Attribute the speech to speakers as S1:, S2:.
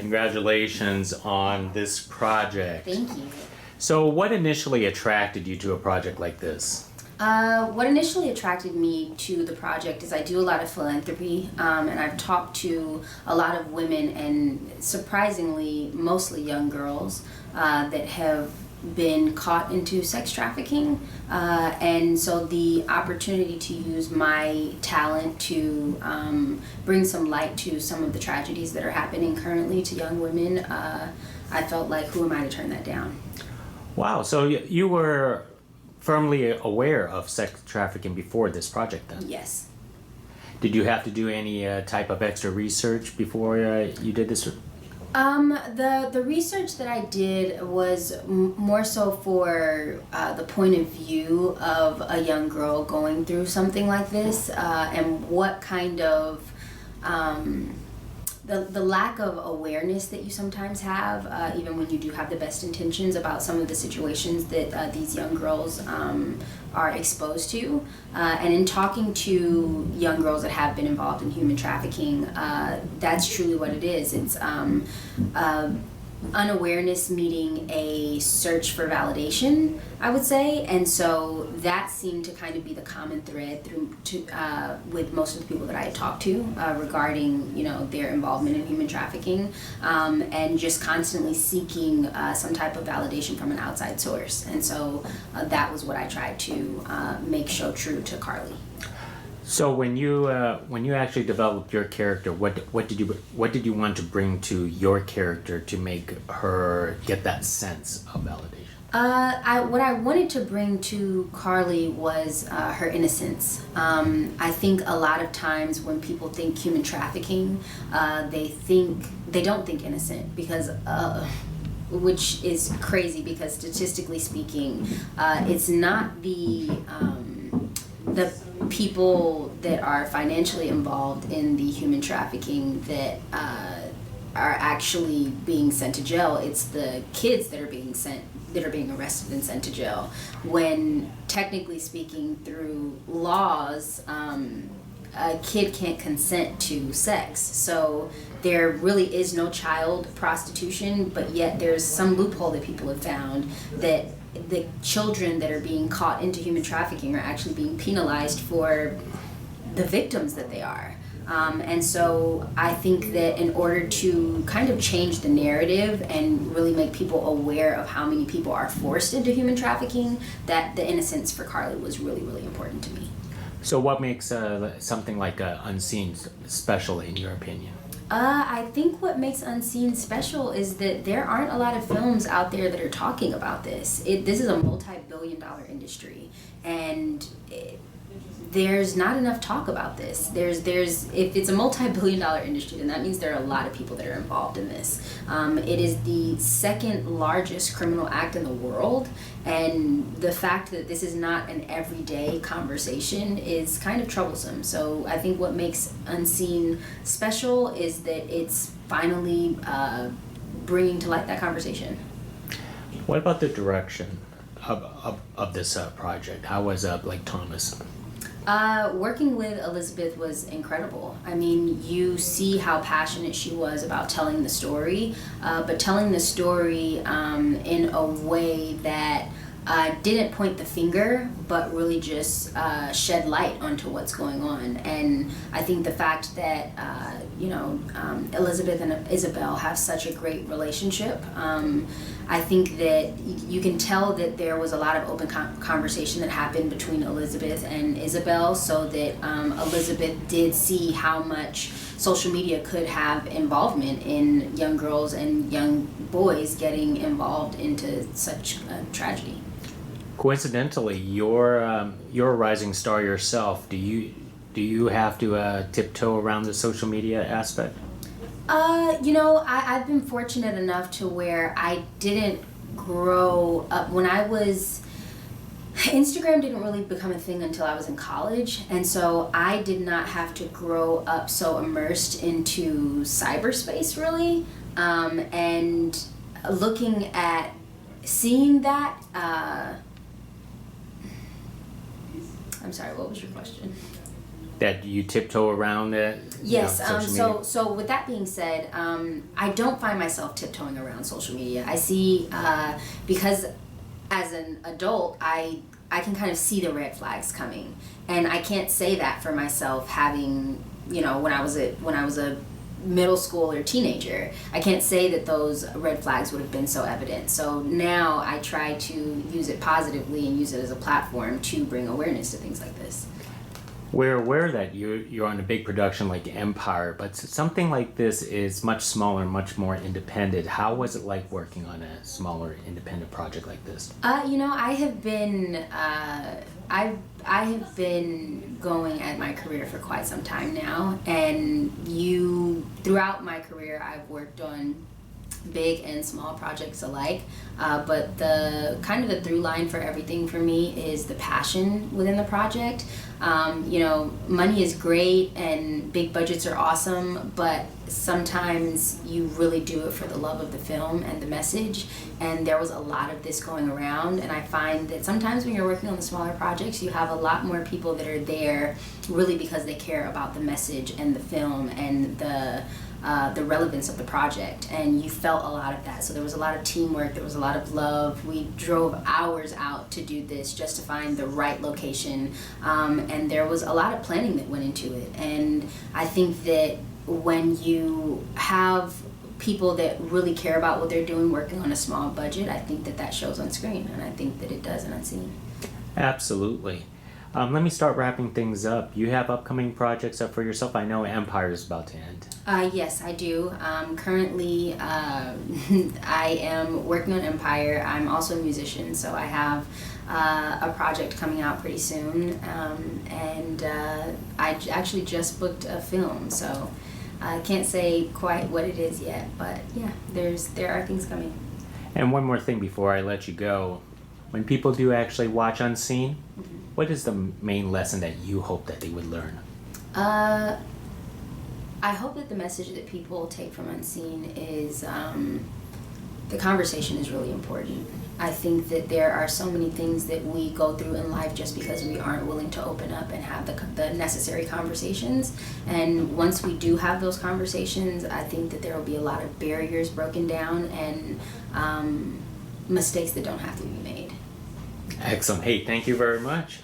S1: congratulations on this project.
S2: Thank you.
S1: So what initially attracted you to a project like this?
S2: What initially attracted me to the project is I do a lot of philanthropy, and I've talked to a lot of women, and surprisingly, mostly young girls, that have been caught into sex trafficking, and so the opportunity to use my talent to bring some light to some of the tragedies that are happening currently to young women, I felt like, who am I to turn that down?
S1: Wow, so you were firmly aware of sex trafficking before this project then?
S2: Yes.
S1: Did you have to do any type of extra research before you did this?
S2: The research that I did was more so for the point of view of a young girl going through something like this, and what kind of the lack of awareness that you sometimes have, even when you do have the best intentions about some of the situations that these young girls are exposed to. And in talking to young girls that have been involved in human trafficking, that's truly what it is. It's unawareness meeting a search for validation, I would say, and so that seemed to kind of be the common thread with most of the people that I had talked to regarding, their involvement in human trafficking, and just constantly seeking some type of validation from an outside source, and so that was what I tried to make show true to Carly.
S1: So when you actually developed your character, what did you want to bring to your character to make her get that sense of validation?
S2: What I wanted to bring to Carly was her innocence. I think a lot of times when people think human trafficking, they don't think innocent, because which is crazy, because statistically speaking, it's not the people that are financially involved in the human trafficking that are actually being sent to jail. It's the kids that are being arrested and sent to jail, when technically speaking, through laws, a kid can't consent to sex. So there really is no child prostitution, but yet there's some loophole that people have found that the children that are being caught into human trafficking are actually being penalized for the victims that they are. And so I think that in order to kind of change the narrative and really make people aware of how many people are forced into human trafficking, that the innocence for Carly was really, really important to me.
S1: So what makes something like Unseen special in your opinion?
S2: I think what makes Unseen special is that there aren't a lot of films out there that are talking about this. This is a multi-billion-dollar industry, and there's not enough talk about this. If it's a multi-billion-dollar industry, then that means there are a lot of people that are involved in this. It is the second largest criminal act in the world, and the fact that this is not an everyday conversation is kind of troublesome. So I think what makes Unseen special is that it's finally bringing to light that conversation.
S1: What about the direction of this project? How was Blake Thomas?
S2: Working with Elizabeth was incredible. I mean, you see how passionate she was about telling the story, but telling the story in a way that didn't point the finger, but really just shed light onto what's going on. And I think the fact that Elizabeth and Isabel have such a great relationship, I think that you can tell that there was a lot of open conversation that happened between Elizabeth and Isabel, so that Elizabeth did see how much social media could have involvement in young girls and young boys getting involved into such a tragedy.
S1: Coincidentally, you're a rising star yourself. Do you have to tiptoe around the social media aspect?
S2: I've been fortunate enough to where I didn't grow up. Instagram didn't really become a thing until I was in college, and so I did not have to grow up so immersed into cyberspace, really. And seeing that, I'm sorry, what was your question?
S1: that you tiptoe around it?
S2: Yes.
S1: Social media?
S2: So with that being said, I don't find myself tiptoeing around social media. I see because as an adult, I can kind of see the red flags coming, and I can't say that for myself. Having when I was a middle school or teenager, I can't say that those red flags would have been so evident. So now I try to use it positively and use it as a platform to bring awareness to things like this.
S1: We're aware that you're on a big production like Empire, but something like this is much smaller, much more independent. How was it like working on a smaller independent project like this?
S2: I have been I have been going at my career for quite some time now, and throughout my career I've worked on big and small projects alike, but the through line for everything for me is the passion within the project. Money is great and big budgets are awesome, but sometimes you really do it for the love of the film and the message, and there was a lot of this going around, and I find that sometimes when you're working on the smaller projects, you have a lot more people that are there really because they care about the message and the film and the relevance of the project, and you felt a lot of that. So there was a lot of teamwork, there was a lot of love. We drove hours out to do this just to find the right location, and there was a lot of planning that went into it. And I think that when you have people that really care about what they're doing working on a small budget, I think that shows on screen, and I think that it does in unseen.
S1: Absolutely. Let me start wrapping things up. You have upcoming projects up for yourself? I know Empire is about to end.
S2: Yes, I do. Currently, I am working on Empire. I'm also a musician, so I have a project coming out pretty soon. And I actually just booked a film, so I can't say quite what it is yet. But yeah, there are things coming.
S1: And one more thing before I let you go. When people do actually watch Unseen, what is the main lesson that you hope that they would learn?
S2: I hope that the message that people take from Unseen is the conversation is really important. I think that there are so many things that we go through in life just because we aren't willing to open up and have the necessary conversations. And once we do have those conversations, I think that there will be a lot of barriers broken down and mistakes that don't have to be made.
S1: Excellent. Hey, thank you very much.